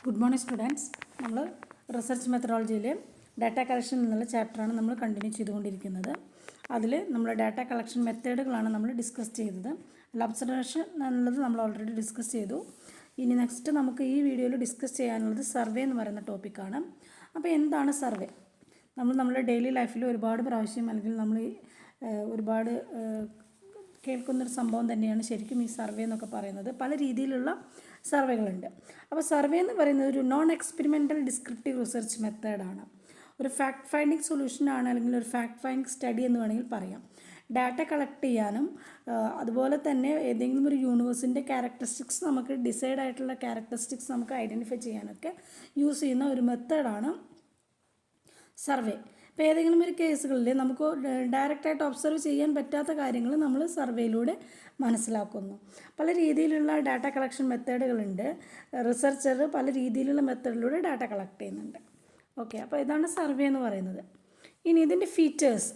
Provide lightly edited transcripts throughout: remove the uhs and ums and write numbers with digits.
Good morning students. നമ്മൾ research മെത്തഡോളജിയിലെ data collection എന്നുള്ള ചാപ്റ്ററാണ് നമ്മൾ കണ്ടിന്യൂ ചെയ്തുകൊണ്ടിരിക്കുന്നത്. അതിൽ നമ്മൾ ഡാറ്റ കളക്ഷൻ മെത്തേഡുകളാണ് നമ്മൾ ഡിസ്കസ് ചെയ്തത്. ഒബ്സർവേഷൻ എന്നുള്ളത് നമ്മൾ ഓൾറെഡി ഡിസ്കസ് ചെയ്തു. ഇനി നെക്സ്റ്റ് നമുക്ക് ഈ വീഡിയോയിൽ ഡിസ്കസ് ചെയ്യാനുള്ളത് സർവേ എന്ന് പറയുന്ന ടോപ്പിക്കാണ്. അപ്പോൾ എന്താണ് സർവേ? നമ്മുടെ ഡെയിലി ലൈഫിൽ ഒരുപാട് പ്രാവശ്യം അല്ലെങ്കിൽ നമ്മൾ ഒരുപാട് കേൾക്കുന്നൊരു സംഭവം തന്നെയാണ് ശരിക്കും ഈ സർവേ എന്നൊക്കെ പറയുന്നത്. പല രീതിയിലുള്ള സർവേകളുണ്ട്. അപ്പോൾ സർവേ എന്ന് പറയുന്നത് ഒരു നോൺ എക്സ്പെരിമെൻ്റൽ ഡിസ്ക്രിപ്റ്റീവ് റിസർച്ച് മെത്തേഡാണ്. ഒരു ഫാക്ട് ഫൈൻഡിങ് സൊല്യൂഷനാണ്, അല്ലെങ്കിൽ ഒരു ഫാക്ട് ഫൈൻഡിങ് സ്റ്റഡി എന്ന് വേണമെങ്കിൽ പറയാം. ഡാറ്റ കളക്ട് ചെയ്യാനും അതുപോലെ തന്നെ ഏതെങ്കിലും ഒരു യൂണിവേഴ്സിൻ്റെ ക്യാരക്ടറിസ്റ്റിക്സ് നമുക്ക് ഡിസൈഡ് ആയിട്ടുള്ള ക്യാരക്ടറിസ്റ്റിക്സ് നമുക്ക് ഐഡൻറ്റിഫൈ ചെയ്യാനൊക്കെ യൂസ് ചെയ്യുന്ന ഒരു മെത്തേഡാണ് സർവേ. ഇപ്പോൾ ഏതെങ്കിലും ഒരു കേസുകളിൽ നമുക്ക് ഡയറക്റ്റായിട്ട് ഒബ്സർവ് ചെയ്യാൻ പറ്റാത്ത കാര്യങ്ങൾ നമ്മൾ സർവേയിലൂടെ മനസ്സിലാക്കുന്നു. പല രീതിയിലുള്ള ഡാറ്റ കളക്ഷൻ മെത്തേഡുകളുണ്ട്. റിസർച്ചർ പല രീതിയിലുള്ള മെത്തേഡിലൂടെ ഡാറ്റ കളക്ട് ചെയ്യുന്നുണ്ട്. ഓക്കെ, അപ്പോൾ ഇതാണ് സർവേ എന്ന് പറയുന്നത്. ഇനി ഇതിൻ്റെ ഫീച്ചേഴ്സ്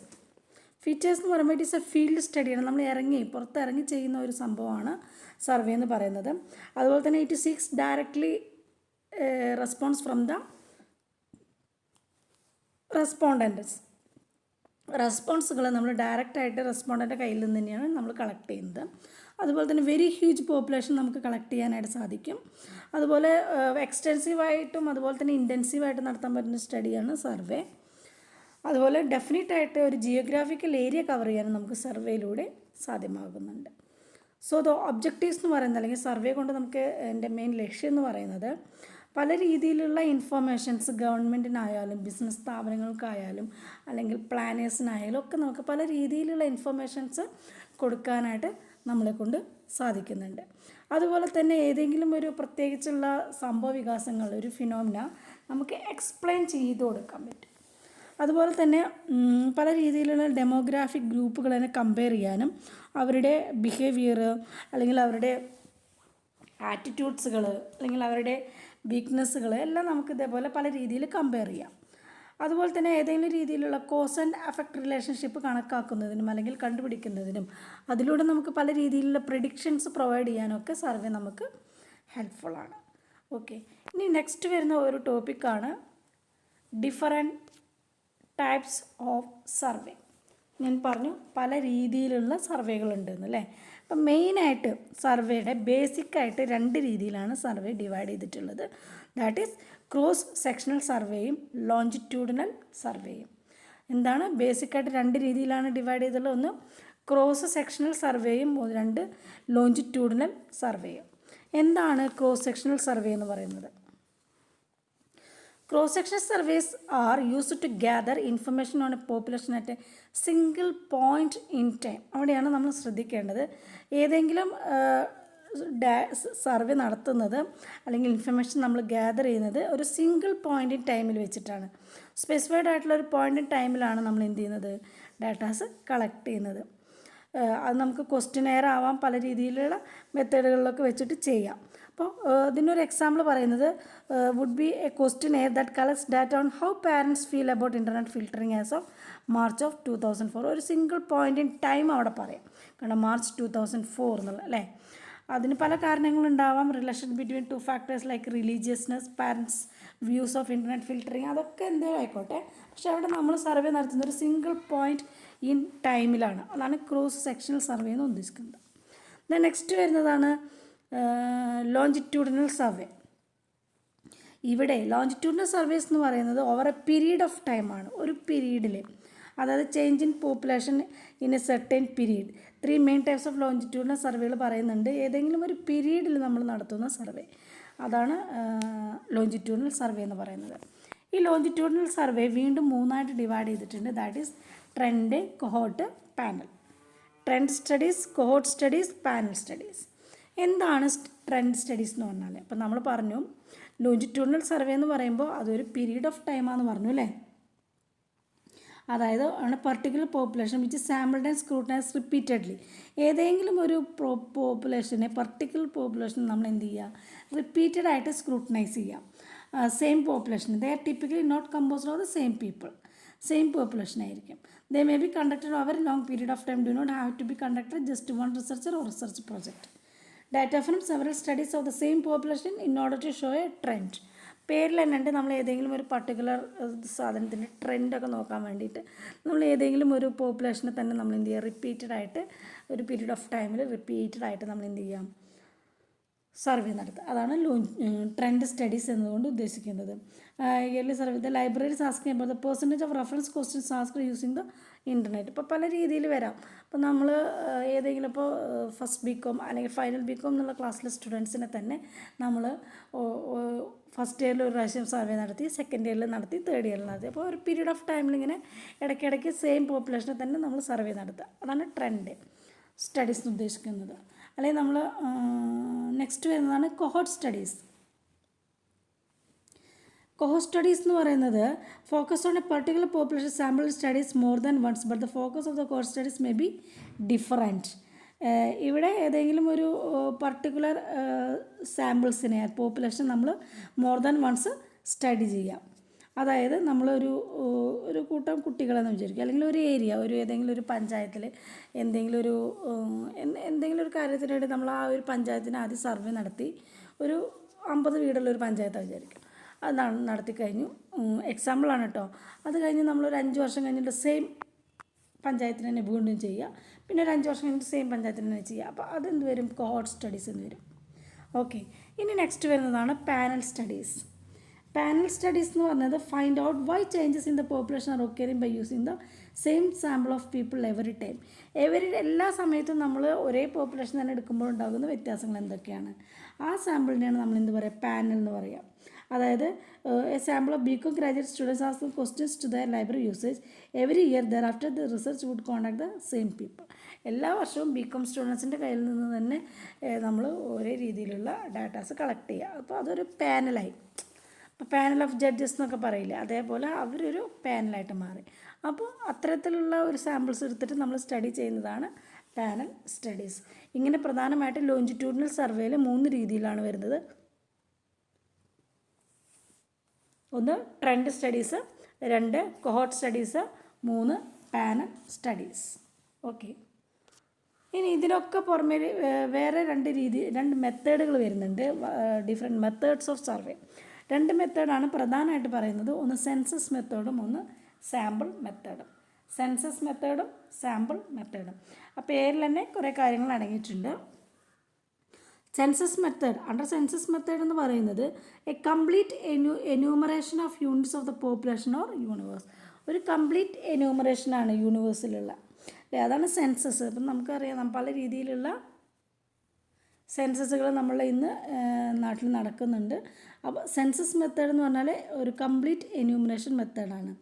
എന്ന് പറയുമ്പോൾ ഇറ്റ് ഈസ് എ ഫീൽഡ് സ്റ്റഡിയാണ്. നമ്മൾ പുറത്തിറങ്ങി ചെയ്യുന്ന ഒരു സംഭവമാണ് സർവേ എന്ന് പറയുന്നത്. അതുപോലെ തന്നെ it seeks directly response from the റെസ്പോൺസുകൾ നമ്മൾ ഡയറക്റ്റായിട്ട് റെസ്പോണ്ടൻ്റെ കയ്യിൽ നിന്ന് തന്നെയാണ് നമ്മൾ കളക്ട് ചെയ്യുന്നത്. അതുപോലെ തന്നെ വെരി ഹ്യൂജ് പോപ്പുലേഷൻ നമുക്ക് കളക്ട് ചെയ്യാനായിട്ട് സാധിക്കും. അതുപോലെ എക്സ്റ്റെൻസീവായിട്ടും അതുപോലെ തന്നെ ഇൻറ്റൻസീവായിട്ട് നടത്താൻ പറ്റുന്ന സ്റ്റഡിയാണ് സർവേ. അതുപോലെ ഡെഫിനറ്റായിട്ട് ഒരു ജിയോഗ്രാഫിക്കൽ ഏരിയ കവർ ചെയ്യാനും നമുക്ക് സർവേയിലൂടെ സാധ്യമാകുന്നുണ്ട്. സോ ദ ഒബ്ജക്റ്റീവ്സ് എന്ന് പറയുന്നത്, അല്ലെങ്കിൽ സർവേ കൊണ്ട് നമുക്ക് എൻ്റെ മെയിൻ ലക്ഷ്യം എന്ന് പറയുന്നത് പല രീതിയിലുള്ള ഇൻഫർമേഷൻസ് ഗവൺമെൻറ്റിനായാലും ബിസിനസ് സ്ഥാപനങ്ങൾക്കായാലും അല്ലെങ്കിൽ പ്ലാനേഴ്സിനായാലും ഒക്കെ നമുക്ക് പല രീതിയിലുള്ള ഇൻഫർമേഷൻസ് കൊടുക്കാനായിട്ട് നമ്മളെ കൊണ്ട് സാധിക്കുന്നുണ്ട്. അതുപോലെ തന്നെ ഏതെങ്കിലും ഒരു പ്രത്യേകിച്ചുള്ള സംഭവ വികാസങ്ങൾ, ഒരു ഫിനോമിന നമുക്ക് എക്സ്പ്ലെയിൻ ചെയ്ത് കൊടുക്കാൻ പറ്റും. അതുപോലെ തന്നെ പല രീതിയിലുള്ള ഡെമോഗ്രാഫിക് ഗ്രൂപ്പുകളെ കമ്പയർ ചെയ്യാനും അവരുടെ ബിഹേവിയർ അല്ലെങ്കിൽ അവരുടെ ആറ്റിറ്റ്യൂഡ്സുകൾ അല്ലെങ്കിൽ അവരുടെ വീക്ക്നെസ്സുകൾ എല്ലാം നമുക്ക് ഇതേപോലെ പല രീതിയിൽ കമ്പയർ ചെയ്യാം. അതുപോലെ തന്നെ ഏതെങ്കിലും രീതിയിലുള്ള കോസ് ആൻഡ് എഫക്റ്റ് റിലേഷൻഷിപ്പ് കണക്കാക്കുന്നതിനും അല്ലെങ്കിൽ കണ്ടുപിടിക്കുന്നതിനും അതിലൂടെ നമുക്ക് പല രീതിയിലുള്ള പ്രെഡിക്ഷൻസ് പ്രൊവൈഡ് ചെയ്യാനൊക്കെ സർവേ നമുക്ക് ഹെൽപ്ഫുള്ളാണ്. ഓക്കെ, ഇനി നെക്സ്റ്റ് വരുന്ന ഒരു ടോപ്പിക്കാണ് ഡിഫറെൻറ്റ് ടൈപ്സ് ഓഫ് സർവേ. ഞാൻ പറഞ്ഞു പല രീതിയിലുള്ള സർവേകളുണ്ടെന്ന് അല്ലേ. അപ്പം മെയിനായിട്ട് സർവേയുടെ ബേസിക്കായിട്ട് രണ്ട് രീതിയിലാണ് സർവേ ഡിവൈഡ് ചെയ്തിട്ടുള്ളത്. ദാറ്റ് ഈസ് ക്രോസ് സെക്ഷണൽ സർവേയും ലോഞ്ചിറ്റ്യൂഡിനൽ സർവേയും. എന്താണ് ബേസിക്കായിട്ട് രണ്ട് രീതിയിലാണ് ഡിവൈഡ് ചെയ്തിട്ടുള്ളത്? ഒന്ന് ക്രോസ് സെക്ഷണൽ സർവേയും രണ്ട് ലോഞ്ചിറ്റ്യൂഡിനൽ സർവേയും. എന്താണ് ക്രോസ് സെക്ഷണൽ സർവേ എന്ന് പറയുന്നത്? Cross-sectional surveys are used to gather information on a population at a single point in time. അവിടെയാണ് നമ്മൾ ശ്രദ്ധിക്കേണ്ടത്. ഏതെങ്കിലും സർവേ നടത്തുന്നത് അല്ലെങ്കിൽ ഇൻഫർമേഷൻ നമ്മൾ ഗ്യാദർ ചെയ്യുന്നത് ഒരു സിംഗിൾ പോയിൻ്റ് ഇൻ ടൈമിൽ വെച്ചിട്ടാണ്. സ്പെസിഫൈഡ് ആയിട്ടുള്ള ഒരു പോയിൻ്റ് ഇൻ ടൈമിലാണ് നമ്മൾ എന്ത് ചെയ്യുന്നത്? ഡാറ്റാസ് കളക്ട് ചെയ്യുന്നത്. അത് നമുക്ക് ക്വസ്റ്റ്യനെയർ ആവാം, പല രീതിയിലുള്ള മെത്തേഡുകളിലൊക്കെ വെച്ചിട്ട് ചെയ്യാം. അപ്പോൾ ഇതിനൊരു എക്സാമ്പിൾ പറയുന്നത് would be a questionnaire that collects data on how parents feel about internet filtering as of March of 2004. ഒരു സിംഗിൾ പോയിൻ്റ് ഇൻ ടൈം അവിടെ പറയാം, കാരണം മാർച്ച് 2004 എന്നുള്ള അല്ലേ. അതിന് പല കാരണങ്ങളുണ്ടാവാം. Relation between two factors like religiousness, parents views of internet filtering, അതൊക്കെ എന്തെങ്കിലും ആയിക്കോട്ടെ. പക്ഷേ അവിടെ നമ്മൾ സർവേ നടത്തുന്ന ഒരു സിംഗിൾ പോയിൻ്റ് ഇൻ ടൈമിലാണ്. അതാണ് ക്രോസ് സെക്ഷണൽ സർവേ എന്ന് ഉദ്ദേശിക്കുന്നത്. ദെൻ നെക്സ്റ്റ് വരുന്നതാണ് ലോഞ്ചിറ്റ്യൂഡിനൽ സർവേ. ഇവിടെ ലോഞ്ചിറ്റ്യൂഡിനൽ സർവേസ് എന്ന് പറയുന്നത് ഓവർ എ പീരീഡ് ഓഫ് ടൈമാണ്. ഒരു പീരീഡിൽ, അതായത് change in population in A certain period. 3 main types of longitudinal സർവേകൾ പറയുന്നുണ്ട്. ഏതെങ്കിലും ഒരു പീരീഡിൽ നമ്മൾ നടത്തുന്ന സർവേ, അതാണ് ലോഞ്ചിറ്റ്യൂഡിനൽ സർവേ എന്ന് പറയുന്നത്. ഈ ലോഞ്ചിറ്റ്യൂഡിനൽ സർവേ വീണ്ടും 3ആയിട്ട് ഡിവൈഡ് ചെയ്തിട്ടുണ്ട്. That is trend, cohort, panel. Trend studies, cohort studies, panel studies. എന്താണ് ട്രെൻഡ് സ്റ്റഡീസ് എന്ന് പറഞ്ഞാൽ? അപ്പം നമ്മൾ പറഞ്ഞു ലോഞ്ചിറ്റ്യൂഡിനൽ സർവേ എന്ന് പറയുമ്പോൾ അതൊരു പീരീഡ് ഓഫ് ടൈമാണെന്ന് പറഞ്ഞു അല്ലേ. അതായത് ആണ് particular population which sampled and scrutinise repeatedly. ഏതെങ്കിലും ഒരു പോപ്പുലേഷനെ, പർട്ടിക്കുലർ പോപ്പുലേഷൻ നമ്മൾ എന്ത് ചെയ്യുക? റിപ്പീറ്റഡ് ആയിട്ട് സ്ക്രൂട്ടനൈസ് ചെയ്യാം. Same population, they are typically not composed of the same people. Same population ആയിരിക്കും. They may be conducted over a long period of time, do not have to be conducted just one researcher or research project. Data from several studies of the same population in order to show a trend. പേരിൽ തന്നെ ഉണ്ട് നമ്മൾ ഏതെങ്കിലും ഒരു particular സാധനത്തിൻ്റെ ട്രെൻഡൊക്കെ നോക്കാൻ വേണ്ടിയിട്ട് നമ്മൾ ഏതെങ്കിലും ഒരു പോപ്പുലേഷനെ തന്നെ നമ്മൾ എന്ത് ചെയ്യുക, റിപ്പീറ്റഡ് ആയിട്ട് ഒരു പീരീഡ് ഓഫ് ടൈമിൽ റിപ്പീറ്റഡ് ആയിട്ട് നമ്മൾ എന്ത് ചെയ്യാം, സർവേ നടത്തുക. അതാണ് ട്രെൻഡ് സ്റ്റഡീസ് എന്നതുകൊണ്ട് ഉദ്ദേശിക്കുന്നത്. Yearly survey the libraries asking about the percentage of reference questions asked using the internet. ഇപ്പോൾ പല രീതിയിൽ വരാം. അപ്പോൾ നമ്മൾ ഏതെങ്കിലും ഇപ്പോൾ ഫസ്റ്റ് ബികോം അല്ലെങ്കിൽ ഫൈനൽ ബികോം എന്നുള്ള ക്ലാസ്സിലെ സ്റ്റുഡൻസിനെ തന്നെ നമ്മൾ ഫസ്റ്റ് ഇയറിൽ ഒരു പ്രാവശ്യം സർവേ നടത്തി, സെക്കൻഡ് ഇയറിൽ നടത്തി, തേർഡ് ഇയറിൽ നടത്തി. അപ്പോൾ ഒരു പീരീഡ് ഓഫ് ടൈമിൽ ഇങ്ങനെ ഇടയ്ക്കിടയ്ക്ക് സെയിം പോപ്പുലേഷനെ തന്നെ നമ്മൾ സർവേ നടത്തുക. അതാണ് ട്രെൻഡ് സ്റ്റഡീസ് ഉദ്ദേശിക്കുന്നത്. അല്ലെങ്കിൽ നമ്മൾ നെക്സ്റ്റ് വരുന്നതാണ് കൊഹോർട്ട് സ്റ്റഡീസ്. കൊഹോർട്ട് സ്റ്റഡീസ് എന്ന് പറയുന്നത് focus on a particular population sample studies more than once but the focus of the cohort studies may be different. ഇവിടെ ഏതെങ്കിലും ഒരു പർട്ടിക്കുലർ സാമ്പിൾസിനെ പോപ്പുലേഷൻ നമ്മൾ മോർ ദാൻ വൺസ് സ്റ്റഡി ചെയ്യാം. അതായത് ഒരു കൂട്ടം കുട്ടികളെന്ന് വിചാരിക്കുക, അല്ലെങ്കിൽ ഒരു ഏരിയ, ഏതെങ്കിലും ഒരു പഞ്ചായത്തിൽ എന്തെങ്കിലും ഒരു കാര്യത്തിന് വേണ്ടി നമ്മൾ ആ ഒരു പഞ്ചായത്തിന് ആദ്യം സർവേ നടത്തി, ഒരു 50 വീടുള്ളൊരു പഞ്ചായത്താണ് വിചാരിക്കും. അത് നടത്തി കഴിഞ്ഞു, എക്സാമ്പിളാണ് കേട്ടോ. അത് കഴിഞ്ഞ് നമ്മളൊരു 5 വർഷം കഴിഞ്ഞിട്ട് സെയിം പഞ്ചായത്തിന് തന്നെ വീണ്ടും ചെയ്യുക, പിന്നെ ഒരു 5 വർഷം കഴിഞ്ഞിട്ട് സെയിം പഞ്ചായത്തിന് തന്നെ ചെയ്യുക. അപ്പോൾ അതെന്ത് വരും, കൊഹോർട്ട് സ്റ്റഡീസ് എന്ന് വരും. ഓക്കെ, ഇനി നെക്സ്റ്റ് വരുന്നതാണ് പാനൽ സ്റ്റഡീസ്. പാനൽ സ്റ്റഡീസ് എന്ന് പറഞ്ഞത് find out why changes in the population are occurring by using the same sample of people every time. എല്ലാ സമയത്തും നമ്മൾ ഒരേ പോപ്പുലേഷൻ തന്നെ എടുക്കുമ്പോൾ ഉണ്ടാകുന്ന വ്യത്യാസങ്ങൾ എന്തൊക്കെയാണ്, ആ സാമ്പിളിനെയാണ് നമ്മൾ എന്ത് പറയുക, പാനൽ എന്ന് പറയുക. അതായത് a sample of BCom graduate students ask questions to their library usage every year thereafter the research would contact the same people. എല്ലാ വർഷവും ബികോം സ്റ്റുഡൻസിൻ്റെ കയ്യിൽ നിന്ന് തന്നെ നമ്മൾ ഒരേ രീതിയിലുള്ള ഡാറ്റാസ് കളക്ട് ചെയ്യുക. അപ്പോൾ അതൊരു പാനലായി. ഇപ്പോൾ പാനൽ ഓഫ് ജഡ്ജസ് എന്നൊക്കെ പറയില്ലേ, അതേപോലെ അവരൊരു പാനലായിട്ട് മാറി. അപ്പോൾ അത്തരത്തിലുള്ള ഒരു സാമ്പിൾസ് എടുത്തിട്ട് നമ്മൾ സ്റ്റഡി ചെയ്യുന്നതാണ് പാനൽ സ്റ്റഡീസ്. ഇങ്ങനെ പ്രധാനമായിട്ട് ലോഞ്ചിറ്റ്യൂഡിനൽ സർവേയിൽ 3 രീതിയിലാണ് വരുന്നത്. ഒന്ന് trend studies, 2 cohort studies, 3 panel studies. Okay, ഇനി ഇതിനൊക്കെ പുറമേ വേറെ 2 മെത്തേഡുകൾ വരുന്നുണ്ട്, ഡിഫറെൻറ്റ് മെത്തേഡ്സ് ഓഫ് സർവേ. 2 മെത്തേഡാണ് പ്രധാനമായിട്ട് പറയുന്നത്. ഒന്ന് സെൻസസ് മെത്തേഡും ഒന്ന് സാമ്പിൾ മെത്തേഡും. സെൻസസ് മെത്തേഡും സാമ്പിൾ മെത്തേഡും. അപ്പോൾ പേരിൽ തന്നെ കുറേ കാര്യങ്ങൾ അടങ്ങിയിട്ടുണ്ട്. Census method, under census method എന്ന് പറയുന്നത് a complete enumeration of units of the population or universe. ഒരു കംപ്ലീറ്റ് എന്യൂമറേഷനാണ് യൂണിവേഴ്സിലുള്ള, അതാണ് സെൻസസ്. അപ്പം നമുക്കറിയാം പല രീതിയിലുള്ള സെൻസസുകൾ നമ്മൾ ഇന്ന് നാട്ടിൽ നടക്കുന്നുണ്ട്. അപ്പോൾ സെൻസസ് മെത്തേഡ് എന്ന് പറഞ്ഞാൽ ഒരു കംപ്ലീറ്റ് എന്യൂമറേഷൻ മെത്തേഡാണ്.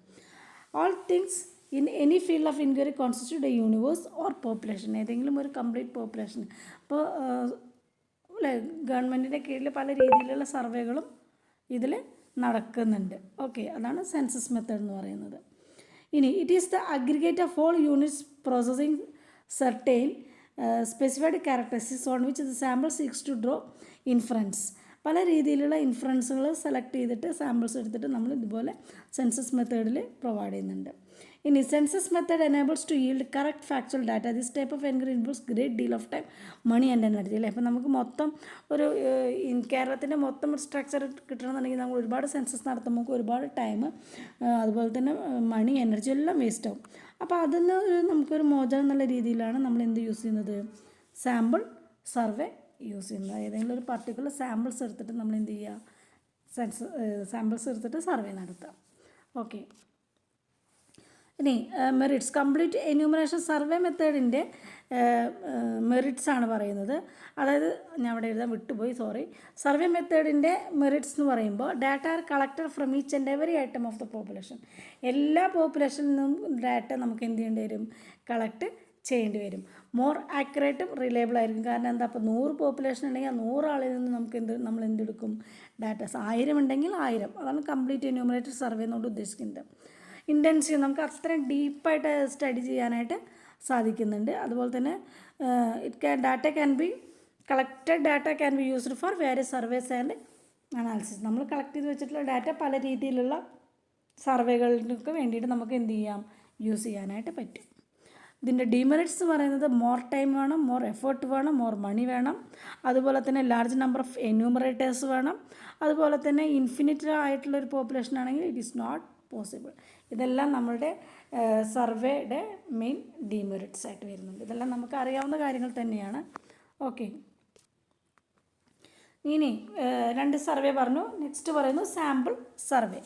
All things in any field of inquiry constitute A universe or population. ഏതെങ്കിലും ഒരു കംപ്ലീറ്റ് പോപ്പുലേഷൻ. അപ്പോൾ ഗവൺമെൻറ്റിൻ്റെ കീഴിൽ പല രീതിയിലുള്ള സർവേകളും ഇതിൽ നടക്കുന്നുണ്ട്. ഓക്കെ, അതാണ് സെൻസസ് മെത്തേഡ് എന്ന് പറയുന്നത്. ഇനി it is the aggregate of all units processing certain specified characteristics on which the sample seeks to draw inference. പല രീതിയിലുള്ള ഇൻഫറൻസുകൾ സെലക്ട് ചെയ്തിട്ട് സാമ്പിൾസ് എടുത്തിട്ട് നമ്മൾ ഇതുപോലെ സെൻസസ് മെത്തേഡിൽ പ്രൊവൈഡ് ചെയ്യുന്നുണ്ട്. ഇനി census method enables to yield correct factual data. This type of enquiry involves great deal of time, money and energy. അല്ലേ, അപ്പോൾ നമുക്ക് മൊത്തം ഒരു കേരളത്തിൻ്റെ മൊത്തം ഒരു സ്ട്രക്ചർ കിട്ടണമെന്നുണ്ടെങ്കിൽ നമ്മൾ ഒരുപാട് സെൻസസ് നടത്തുമ്പോൾ ഒരുപാട് ടൈം, അതുപോലെ തന്നെ മണി, എനർജി എല്ലാം വേസ്റ്റ് ആവും. അപ്പോൾ അതിന് നമുക്കൊരു മോചനം എന്നുള്ള രീതിയിലാണ് നമ്മൾ എന്ത് യൂസ് ചെയ്യുന്നത്, സാമ്പിൾ സർവേ യൂസ് ചെയ്യുന്നത്. ഏതെങ്കിലും ഒരു പർട്ടിക്കുലർ സാമ്പിൾസ് എടുത്തിട്ട് നമ്മൾ എന്ത് ചെയ്യുക, സാമ്പിൾസ് എടുത്തിട്ട് സർവേ നടത്തുക. ഓക്കെ, ഇനി മെറിറ്റ്സ്. കംപ്ലീറ്റ് എന്യൂമറേഷൻ സർവേ മെത്തേഡിൻ്റെ മെറിറ്റ്സ് ആണ് പറയുന്നത്. അതായത് ഞാൻ അവിടെ എഴുതാൻ വിട്ടുപോയി, സോറി. സർവേ മെത്തേഡിൻ്റെ മെറിറ്റ്സ് എന്ന് പറയുമ്പോൾ data are collected from each and every item of the population. എല്ലാ പോപ്പുലേഷനിൽ നിന്നും ഡാറ്റ നമുക്ക് എന്ത് ചെയ്യേണ്ടി വരും, കളക്ട് ചെയ്യേണ്ടി വരും. മോർ ആക്യുറേറ്റും റിലയബിൾ ആയിരിക്കും. കാരണം എന്താ, അപ്പോൾ 100 പോപ്പുലേഷൻ ഉണ്ടെങ്കിൽ ആ 100 ആളിൽ നിന്ന് നമ്മൾ എന്തെടുക്കും, ഡാറ്റാസ്. 1000 ഉണ്ടെങ്കിൽ 1000. അതാണ് കംപ്ലീറ്റ് എന്യൂമറേറ്റഡ് സർവേ എന്നുകൊണ്ട് ഉദ്ദേശിക്കുന്നത്. ഇൻറ്റൻസീവ്, നമുക്ക് അത്രയും ഡീപ്പായിട്ട് സ്റ്റഡി ചെയ്യാനായിട്ട് സാധിക്കുന്നുണ്ട്. അതുപോലെ തന്നെ data can be collected data can be used for various surveys and analysis. നമ്മൾ കളക്ട് ചെയ്ത് വെച്ചിട്ടുള്ള ഡാറ്റ പല രീതിയിലുള്ള സർവേകൾക്ക് വേണ്ടിയിട്ട് നമുക്ക് എന്ത് ചെയ്യാം, യൂസ് ചെയ്യാനായിട്ട് പറ്റും. ഇതിൻ്റെ ഡിമെറിറ്റ്സ് എന്ന് പറയുന്നത് മോർ ടൈം വേണം, മോർ എഫേർട്ട് വേണം, മോർ മണി വേണം, അതുപോലെ തന്നെ ലാർജ് നമ്പർ ഓഫ് എന്യൂമറേറ്റേഴ്സ് വേണം, അതുപോലെ തന്നെ ഇൻഫിനിറ്റ് ആയിട്ടുള്ളൊരു പോപ്പുലേഷൻ ആണെങ്കിൽ ഇറ്റ് ഈസ് നോട്ട് പോസിബിൾ. ഇതെല്ലാം നമ്മളുടെ സർവേയുടെ മെയിൻ ഡിമെറിറ്റ്സ് ആയിട്ട് വരുന്നുണ്ട്. ഇതെല്ലാം നമുക്ക് അറിയാവുന്ന കാര്യങ്ങൾ തന്നെയാണ്. ഓക്കെ, ഇനി 2 സർവേ പറഞ്ഞു. നെക്സ്റ്റ് പറയുന്നു സാമ്പിൾ സർവേ.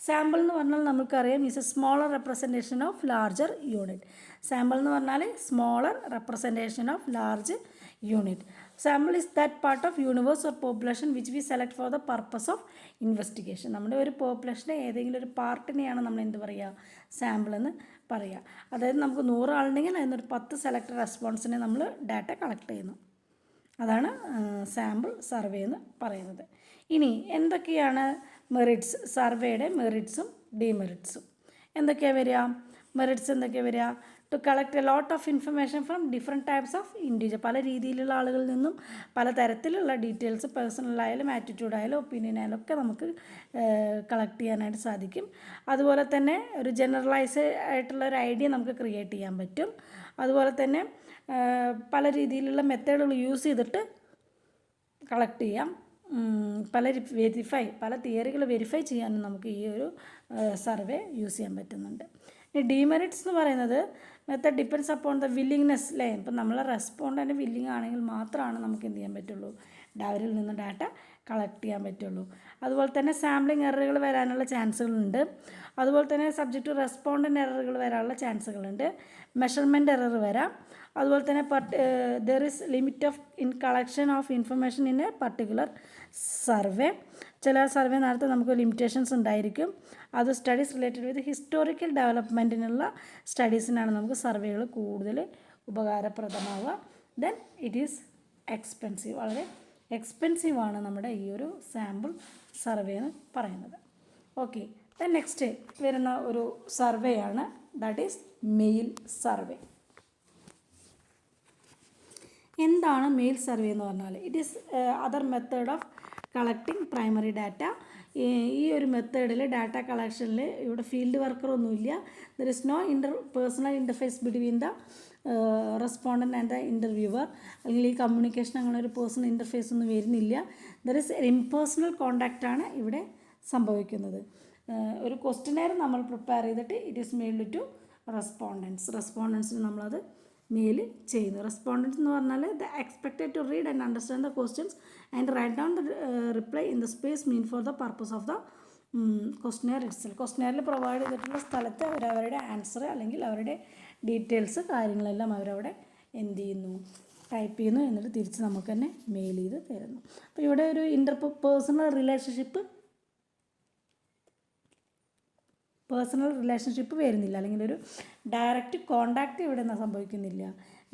സാമ്പിൾ എന്ന് പറഞ്ഞാൽ നമുക്കറിയാം is A smaller representation of larger unit. Sample എന്ന് പറഞ്ഞാൽ smaller representation of large unit. Sample is that part of universe or population which we select four the purpose of investigation. നമ്മുടെ ഒരു പോപ്പുലേഷൻ്റെ ഏതെങ്കിലും ഒരു പാർട്ടിനെയാണ് നമ്മൾ എന്ത് പറയുക, സാമ്പിൾ എന്ന് പറയുക. അതായത് നമുക്ക് 100 ആളുണ്ടെങ്കിൽ അതിനൊരു 10 സെലക്ടഡ് റെസ്പോൺസിനെ നമ്മൾ ഡാറ്റ കളക്ട് ചെയ്യുന്നു. അതാണ് സാമ്പിൾ സർവേ എന്ന് പറയുന്നത്. ഇനി എന്തൊക്കെയാണ് മെറിറ്റ്സ്, സർവേയുടെ മെറിറ്റ്സും ഡിമെറിറ്റ്സും എന്തൊക്കെയാണ് വരിക? മെറിറ്റ്സ് എന്തൊക്കെയാണ് വരിക? To collect a lot of information from different types of individual, പല രീതിയിലുള്ള ആളുകളിൽ നിന്നും പല തരത്തിലുള്ള ഡീറ്റെയിൽസ്, പേഴ്സണലായാലും ആറ്റിറ്റ്യൂഡായാലും ഒപ്പീനിയനായാലും ഒക്കെ നമുക്ക് കളക്ട് ചെയ്യാനായിട്ട് സാധിക്കും. അതുപോലെ തന്നെ ഒരു ജനറലൈസ് ആയിട്ടുള്ള ഒരു ഐഡിയ നമുക്ക് ക്രിയേറ്റ് ചെയ്യാൻ പറ്റും. അതുപോലെ തന്നെ പല രീതിയിലുള്ള മെത്തേഡുകൾ യൂസ് ചെയ്തിട്ട് കളക്ട് ചെയ്യാം. പല തിയറികൾ വെരിഫൈ ചെയ്യാനും നമുക്ക് ഈ ഒരു സർവേ യൂസ് ചെയ്യാൻ പറ്റുന്നുണ്ട്. ഈ ഡിമെറിറ്റ്സ് എന്ന് പറയുന്നത് method depends upon the willingness അല്ലേ. ഇപ്പം നമ്മളെ റെസ്പോണ്ടൻ്റ് വില്ലിങ് ആണെങ്കിൽ മാത്രമാണ് നമുക്ക് എന്ത് ചെയ്യാൻ പറ്റുള്ളൂ, അവരിൽ നിന്ന് ഡാറ്റ കളക്ട് ചെയ്യാൻ പറ്റുള്ളൂ. അതുപോലെ തന്നെ സാമ്പിളിങ് എററുകൾ വരാനുള്ള ചാൻസുകളുണ്ട്. അതുപോലെ തന്നെ സബ്ജക്റ്റ് ടു റെസ്പോണ്ടൻ്റ് എററുകൾ വരാനുള്ള ചാൻസുകളുണ്ട്. മെഷർമെൻറ്റ് എറർ വരാം. അതുപോലെ തന്നെ there is limit of collection of information in A particular survey. ചില സർവേ നടത്താൻ നമുക്ക് ലിമിറ്റേഷൻസ് ഉണ്ടായിരിക്കും. അത് സ്റ്റഡീസ് റിലേറ്റഡ് വിത്ത് ഹിസ്റ്റോറിക്കൽ ഡെവലപ്മെൻറ്റിനുള്ള സ്റ്റഡീസിനാണ് നമുക്ക് സർവേകൾ കൂടുതൽ ഉപകാരപ്രദമാവുക. ദെൻ ഇറ്റ് ഈസ് എക്സ്പെൻസീവ്, വളരെ എക്സ്പെൻസീവാണ് നമ്മുടെ ഈ ഒരു സാമ്പിൾ സർവേ എന്ന് പറയുന്നത്. ഓക്കെ, ദെൻ നെക്സ്റ്റ് വരുന്ന ഒരു സർവേയാണ് ദാറ്റ് ഈസ് മെയിൽ സർവേ. എന്താണ് മെയിൽ സർവേ എന്ന് പറഞ്ഞാൽ? It is other method of collecting primary data. ഈ ഒരു മെത്തേഡിൽ ഡാറ്റ കളക്ഷനിൽ ഇവിടെ ഫീൽഡ് വർക്കറൊന്നുമില്ല. There is no personal interface between the respondent and the interviewer. അല്ലെങ്കിൽ ഈ കമ്മ്യൂണിക്കേഷൻ അങ്ങനെ ഒരു പേഴ്സണൽ ഇൻ്റർഫേസ് ഒന്നും വരുന്നില്ല. ദർ ഇസ് ഇംപേഴ്സണൽ കോണ്ടാക്റ്റാണ് ഇവിടെ സംഭവിക്കുന്നത്. ഒരു ക്വസ്റ്റ്യനെയർ നമ്മൾ പ്രിപ്പയർ ചെയ്തിട്ട് ഇറ്റ് ഈസ് മെയിൽഡ് ടു റെസ്പോണ്ടൻസിന് നമ്മളത് മെയിൽ ചെയ്യുന്നു. റെസ്പോണ്ടൻസ് എന്ന് പറഞ്ഞാൽ the expected to read and understand the questions and write down the reply in the space mean for the purpose of the questionnaire itself. ക്വസ്റ്റ്യനെയറിൽ provide ചെയ്തിട്ടുള്ള സ്ഥലത്ത് അവരവരുടെ answer അല്ലെങ്കിൽ അവരുടെ ഡീറ്റെയിൽസ് കാര്യങ്ങളെല്ലാം അവരവിടെ എന്ത് ചെയ്യുന്നു, ടൈപ്പ് ചെയ്യുന്നു. എന്നിട്ട് തിരിച്ച് നമുക്ക് തന്നെ മെയിൽ ചെയ്ത് തരുന്നു. അപ്പോൾ ഇവിടെ ഒരു പേഴ്സണൽ റിലേഷൻഷിപ്പ് വരുന്നില്ല, അല്ലെങ്കിൽ ഒരു ഡയറക്റ്റ് കോണ്ടാക്റ്റ് ഇവിടെ സംഭവിക്കുന്നില്ല,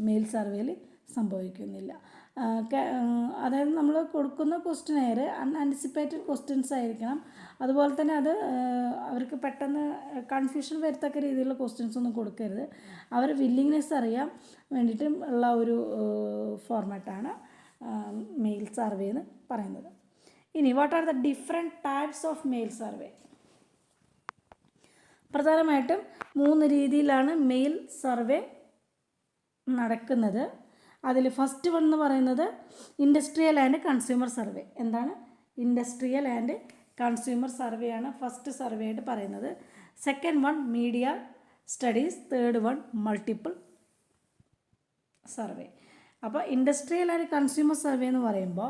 മെയിൽ സർവേയിൽ സംഭവിക്കുന്നില്ല. അതായത് നമ്മൾ കൊടുക്കുന്ന ക്വസ്റ്റ്യനെയർ അൺആൻറ്റിസിപ്പേറ്റഡ് ക്വസ്റ്റ്യൻസ് ആയിരിക്കണം. അതുപോലെ തന്നെ അത് അവർക്ക് പെട്ടെന്ന് കൺഫ്യൂഷൻ വരത്തക്ക രീതിയിലുള്ള ക്വസ്റ്റ്യൻസ് ഒന്നും കൊടുക്കരുത്. അവർ വില്ലിങ്നെസ് അറിയാൻ വേണ്ടിയിട്ട് ഉള്ള ഒരു ഫോർമാറ്റാണ് മെയിൽ സർവേ എന്ന് പറയുന്നത്. ഇനി what are the different types of male survey? പ്രധാനമായിട്ടും 3 രീതിയിലാണ് മെയിൽ സർവേ നടക്കുന്നത്. അതിൽ ഫസ്റ്റ് വൺ എന്ന് പറയുന്നത് ഇൻഡസ്ട്രിയൽ ആൻഡ് കൺസ്യൂമർ സർവേ. എന്താണ്? ഇൻഡസ്ട്രിയൽ ആൻഡ് കൺസ്യൂമർ സർവേ ആണ് ഫസ്റ്റ് സർവേ ആയിട്ട് പറയുന്നത്. Second one media studies. Third one multiple survey. അപ്പോൾ ഇൻഡസ്ട്രിയൽ ആൻഡ് കൺസ്യൂമർ സർവേ എന്ന് പറയുമ്പോൾ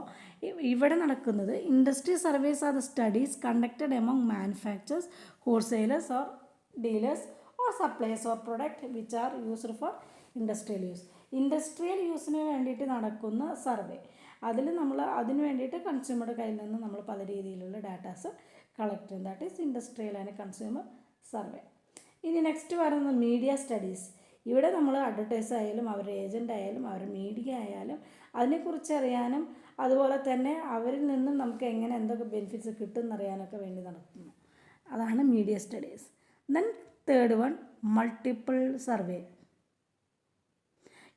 ഇവിടെ നടക്കുന്നത് industry surveys are the studies conducted among manufacturers, wholesalers or dealers or supplies or product which are used for industrial use. Industrial യൂസിന് വേണ്ടിയിട്ട് നടക്കുന്ന survey. അതിന് വേണ്ടിയിട്ട് കൺസ്യൂമറുടെ കയ്യിൽ നിന്ന് നമ്മൾ പല രീതിയിലുള്ള ഡാറ്റാസ് കളക്ട് ചെയ്യും. That is industrial and consumer survey. ഇനി നെക്സ്റ്റ് പറയുന്നത് മീഡിയ സ്റ്റഡീസ്. ഇവിടെ നമ്മൾ അഡ്വർടൈസ് ആയാലും അവരുടെ ഏജൻ്റ് ആയാലും അവരുടെ മീഡിയ ആയാലും അതിനെക്കുറിച്ച് അറിയാനും അതുപോലെ തന്നെ അവരിൽ നിന്നും നമുക്ക് എങ്ങനെ എന്തൊക്കെ ബെനിഫിറ്റ്സ് കിട്ടുമെന്നറിയാനൊക്കെ വേണ്ടി നടക്കുന്നു. അതാണ് media studies. Then third one multiple survey.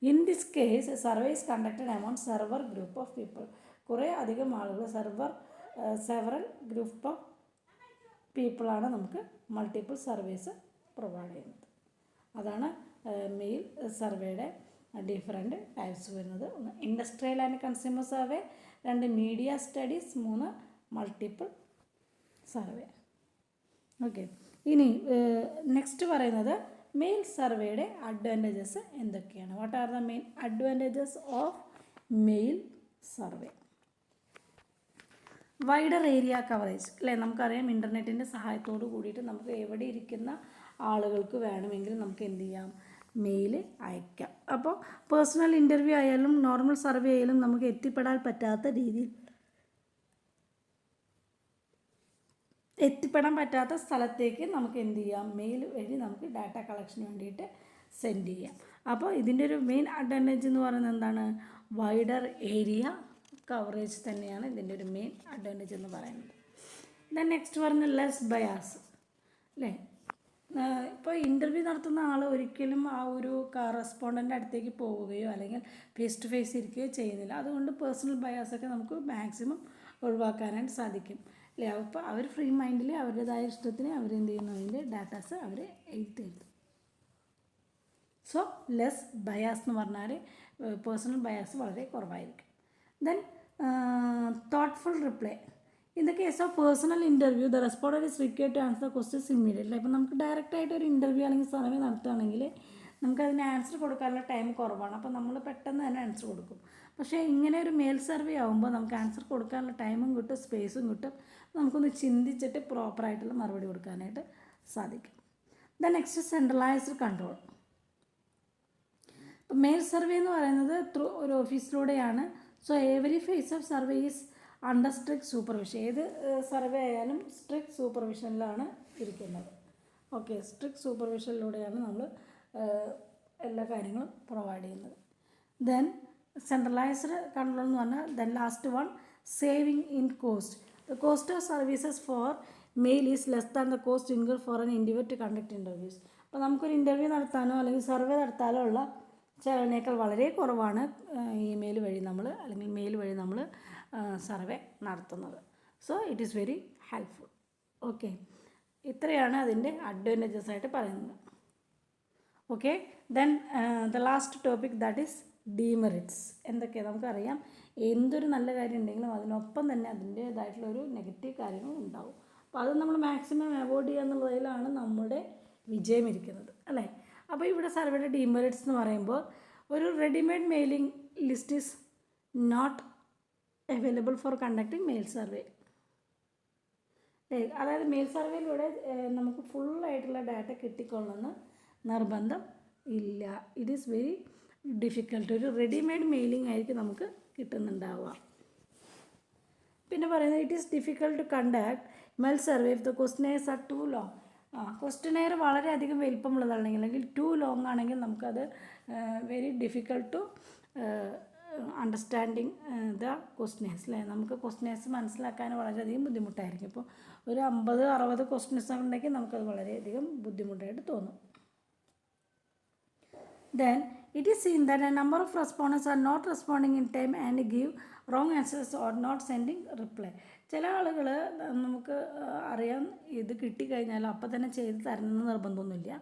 In this case survey is conducted amount server group of people. കുറേ അധികം ആളുകൾ സെവറൽ ഗ്രൂപ്പ് ഓഫ് പീപ്പിളാണ് നമുക്ക് മൾട്ടിപ്പിൾ സർവേസ് പ്രൊവൈഡ് ചെയ്യുന്നത്. അതാണ് മെയിൽ സർവേയുടെ ഡിഫറെൻറ്റ് ടൈപ്സ് വരുന്നത്. ഒന്ന് industrial and consumer survey, 2 media studies, 3 multiple survey. Okay, ഇനി നെക്സ്റ്റ് പറയുന്നത് മെയിൽ സർവേയുടെ അഡ്വാൻറ്റേജസ് എന്തൊക്കെയാണ്? What are the main advantages of male survey? Wider area coverage അല്ലേ? നമുക്കറിയാം ഇൻ്റർനെറ്റിൻ്റെ സഹായത്തോട് കൂടിയിട്ട് നമുക്ക് എവിടെ ഇരിക്കുന്ന ആളുകൾക്ക് വേണമെങ്കിൽ നമുക്ക് എന്ത് ചെയ്യാം, മെയിൽ അയക്കാം. അപ്പോൾ പേഴ്സണൽ ഇൻ്റർവ്യൂ ആയാലും നോർമൽ സർവേ ആയാലും നമുക്ക് എത്തിപ്പെടാൻ പറ്റാത്ത സ്ഥലത്തേക്ക് നമുക്ക് എന്ത് ചെയ്യാം, മെയിൽ വഴി നമുക്ക് ഡാറ്റ കളക്ഷന് വേണ്ടിയിട്ട് സെൻഡ് ചെയ്യാം. അപ്പോൾ ഇതിൻ്റെ ഒരു മെയിൻ അഡ്വാൻറ്റേജ് എന്ന് പറയുന്നത് എന്താണ്? വൈഡർ ഏരിയ കവറേജ് തന്നെയാണ് ഇതിൻ്റെ ഒരു മെയിൻ അഡ്വാൻറ്റേജ് എന്ന് പറയുന്നത്. ദെൻ നെക്സ്റ്റ് പറഞ്ഞ ലെസ് ബയാസ് അല്ലേ? ഇപ്പോൾ ഇൻ്റർവ്യൂ നടത്തുന്ന ആൾ ഒരിക്കലും ആ ഒരു കറസ്പോണ്ടൻ്റ് അടുത്തേക്ക് പോവുകയോ അല്ലെങ്കിൽ ഫേസ് ടു ഫേസ് ഇരിക്കുകയോ ചെയ്യുന്നില്ല. അതുകൊണ്ട് പേഴ്സണൽ ബയാസൊക്കെ നമുക്ക് മാക്സിമം ഒഴിവാക്കാനായിട്ട് സാധിക്കും അല്ലേ? അപ്പോൾ അവർ ഫ്രീ മൈൻഡിൽ അവരുടേതായ ഇഷ്ടത്തിന് അവരെന്ത് ചെയ്യുന്നു, അതിൻ്റെ ഡാറ്റാസ് അവർ എഴുതും. സോ ലെസ് ബയാസ് എന്ന് പറഞ്ഞാൽ പേഴ്സണൽ ബയാസ് വളരെ കുറവായിരിക്കും. Then thoughtful reply. In the case of personal interview, the respondent is required to answer the questions immediately. ഇപ്പോൾ നമുക്ക് ഡയറക്റ്റായിട്ട് ഒരു ഇൻ്റർവ്യൂ അല്ലെങ്കിൽ സർവേ നടത്തുകയാണെങ്കിൽ നമുക്കതിന് ആൻസർ കൊടുക്കാനുള്ള ടൈം കുറവാണ്. അപ്പോൾ നമ്മൾ പെട്ടെന്ന് തന്നെ ആൻസർ കൊടുക്കും. പക്ഷേ ഇങ്ങനെ ഒരു മെയിൽ സർവേ ആകുമ്പോൾ നമുക്ക് ആൻസർ കൊടുക്കാനുള്ള ടൈമും കിട്ടും, സ്പേസും കിട്ടും, നമുക്കൊന്ന് ചിന്തിച്ചിട്ട് പ്രോപ്പറായിട്ടുള്ള മറുപടി കൊടുക്കാനായിട്ട് സാധിക്കും. Then next centralised control. ഇപ്പോൾ മെയിൽ സർവേ എന്ന് പറയുന്നത് ത്രൂ ഒരു ഓഫീസിലൂടെയാണ്. So every phase of survey is under strict supervision. ഏത് സർവേ ആയാലും സ്ട്രിക്റ്റ് സൂപ്പർവിഷനിലാണ് ഇരിക്കുന്നത്. ഓക്കെ, സ്ട്രിക്റ്റ് സൂപ്പർവിഷനിലൂടെയാണ് നമ്മൾ എല്ലാ കാര്യങ്ങളും പ്രൊവൈഡ് ചെയ്യുന്നത്. ദെൻ സെൻട്രലൈസ്ഡ് കൺട്രോൾ എന്ന് പറഞ്ഞാൽ then last one saving in cost. The cost of services for mail is less than the cost incur for an individual to conduct interviews. അപ്പോൾ നമുക്കൊരു ഇൻ്റർവ്യൂ നടത്താനോ അല്ലെങ്കിൽ സർവേ നടത്താനോ ഉള്ള ചിലവിനേക്കാൾ വളരെ കുറവാണ് ഇമെയിൽ വഴി നമ്മൾ അല്ലെങ്കിൽ മെയിൽ വഴി നമ്മൾ സർവേ നടത്തുന്നത്. So it is very helpful. Okay, ഇത്രയാണ് അതിൻ്റെ അഡ്വാൻറ്റേജസ് ആയിട്ട് പറയുന്നത്. Okay, then the last topic that is demerits. എന്തൊക്കെയാണ് നമുക്കറിയാം, എന്തൊരു നല്ല കാര്യം ഉണ്ടെങ്കിലും അതിനൊപ്പം തന്നെ അതിൻ്റേതായിട്ടുള്ളൊരു നെഗറ്റീവ് കാര്യങ്ങളും ഉണ്ടാവും. അപ്പോൾ അത് നമ്മൾ മാക്സിമം അവോയ്ഡ് ചെയ്യുക എന്നുള്ളതിലാണ് നമ്മുടെ വിജയം ഇരിക്കുന്നത് അല്ലേ? അപ്പോൾ ഇവിടെ സർവേയുടെ ഡീമെറിറ്റ്സ് എന്ന് പറയുമ്പോൾ ഒരു readymade mailing list is not available for conducting mail survey. അതായത് മെയിൽ സർവേയിലൂടെ നമുക്ക് ഫുള്ളായിട്ടുള്ള ഡാറ്റ കിട്ടിക്കൊള്ളുന്ന നിർബന്ധം ഇല്ല. It is very difficult. ഒരു റെഡിമെയ്ഡ് മെയിലിംഗ് ആയിരിക്കും നമുക്ക് കിട്ടുന്നുണ്ടാവുക. പിന്നെ പറയുന്നത് it is difficult to conduct mail survey if the questionnaires are too long. Questionnaire വളരെയധികം വലിപ്പമുള്ളതാണെങ്കിൽ അല്ലെങ്കിൽ ടു ലോങ് ആണെങ്കിൽ നമുക്കത് very difficult to understanding the questions അല്ലേ? നമുക്ക് ക്വസ്റ്റ്യൻസ് മനസ്സിലാക്കാൻ വളരെയധികം ബുദ്ധിമുട്ടായിരിക്കും. ഇപ്പോൾ ഒരു 50-60 ക്വസ്റ്റ്യൻസ് ഉണ്ടെങ്കിൽ നമുക്കത് വളരെയധികം ബുദ്ധിമുട്ടായിട്ട് തോന്നും. Then it is seen that a number of respondents are not responding in time and give wrong answers or not sending reply. ചില ആളുകൾ നമുക്ക് അറിയാം ഇത് കിട്ടിക്കഴിഞ്ഞാൽ അപ്പം തന്നെ ചെയ്ത് തരണമെന്ന് നിർബന്ധമൊന്നുമില്ല.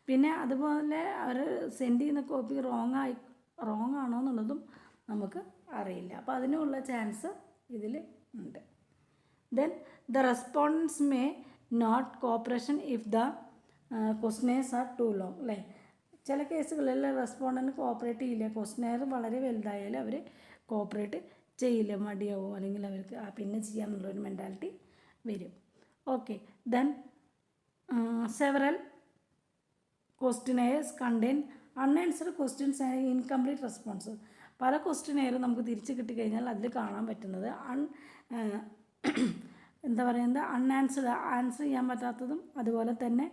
പിന്നെ അതുപോലെ അവർ സെൻഡ് ചെയ്യുന്ന കോപ്പി റോങ് ആണോ എന്നുള്ളതും നമുക്ക് അറിയില്ല. അപ്പോൾ അതിനുള്ള ചാൻസ് ഇതിൽ ഉണ്ട്. Then the respondents may not cooperation if the questions are too long അല്ലേ? ചില കേസുകളിൽ റെസ്പോണ്ടൻറ്റ് കോപ്പറേറ്റ് ചെയ്യില്ല. ക്വസ്റ്റ്യനെയർ വളരെ വലുതായാലും അവർ കോപ്പറേറ്റ് ചെയ്യില്ല, മടിയാവും, അല്ലെങ്കിൽ അവർക്ക് പിന്നെ ചെയ്യാമെന്നുള്ളൊരു മെൻറ്റാലിറ്റി വരും. Okay, then several questionnaires contain unanswered questions and incomplete response. പല ക്വസ്റ്റ്യനെയറും നമുക്ക് തിരിച്ച് കിട്ടിക്കഴിഞ്ഞാൽ അതിൽ കാണാൻ പറ്റുന്നത് അൺആൻസർഡ് ആൻസർ ചെയ്യാൻ പറ്റാത്തതും അതുപോലെ തന്നെ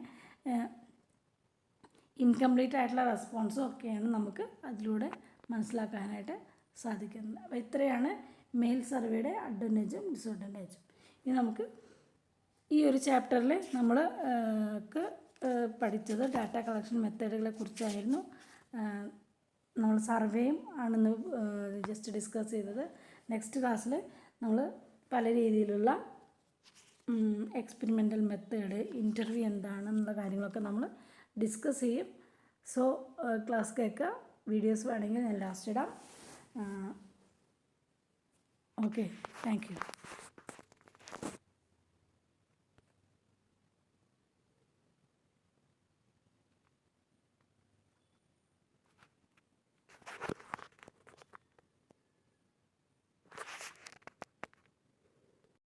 ഇൻകംപ്ലീറ്റ് ആയിട്ടുള്ള റെസ്പോൺസും ഒക്കെയാണ് നമുക്ക് അതിലൂടെ മനസ്സിലാക്കാനായിട്ട് സാധിക്കുന്നത്. അപ്പോൾ ഇത്രയാണ് മെയിൽ സർവേയുടെ അഡ്വാൻറ്റേജും ഡിസഡ്വാൻറ്റേജും. ഇനി നമുക്ക് ഈ ഒരു ചാപ്റ്ററിൽ നമ്മൾ പഠിച്ചത് ഡാറ്റ കളക്ഷൻ മെത്തേഡുകളെ കുറിച്ചായിരുന്നു. നമ്മൾ സർവേയും ആണെന്ന് ജസ്റ്റ് ഡിസ്കസ് ചെയ്തത്. നെക്സ്റ്റ് ക്ലാസ്സിൽ നമ്മൾ പല രീതിയിലുള്ള എക്സ്പെരിമെൻ്റൽ മെത്തേഡ്, ഇൻ്റർവ്യൂ എന്താണെന്നുള്ള കാര്യങ്ങളൊക്കെ നമ്മൾ ഡിസ്കസ് ചെയ്യും. സോ ക്ലാസ് കേൾക്കുക. വീഡിയോസ് വേണമെങ്കിൽ ഞാൻ ലാസ്റ്റ് ഇടാം. Okay, thank you.